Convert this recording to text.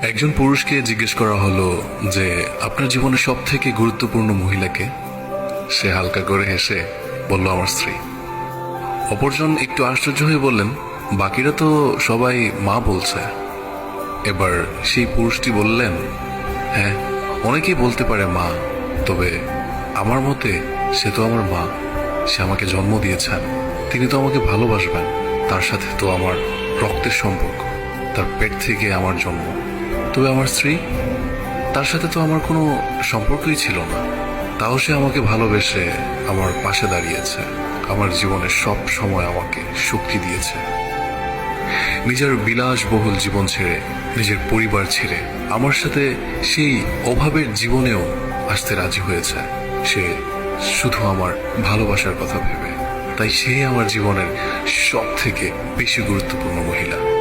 একজন পুরুষকে জিজ্ঞেস করা হলো যে আপনার জীবনে সব থেকে গুরুত্বপূর্ণ মহিলাকে। সে হালকা করে হেসে বলল আমার স্ত্রী। অপরজন একটু আশ্চর্য হয়ে বললেন বাকিরা তো সবাই মা বলছে। এবার সেই পুরুষটি বললেন হ্যাঁ, অনেকেই বলতে পারে মা, তবে আমার মতে সে তো আমার মা। সে আমাকে জন্ম দিয়েছেন, তিনি তো আমাকে ভালোবাসবেন, তার সাথে তো আমার রক্তের সম্পর্ক, তার পেট থেকে আমার জন্ম। তবে আমার স্ত্রী, তার সাথে তো আমার কোনো সম্পর্কই ছিল না, তাও সে আমাকে ভালোবেসে আমার পাশে দাঁড়িয়েছে, আমার জীবনের সব সময় আমাকে শক্তি দিয়েছে। নিজের বিলাসবহুল জীবন ছেড়ে, নিজের পরিবার ছেড়ে আমার সাথে সেই অভাবের জীবনেও আসতে রাজি হয়েছে। সে শুধু আমার ভালোবাসার কথা ভেবে। তাই সে আমার জীবনের সব থেকে বেশি গুরুত্বপূর্ণ মহিলা।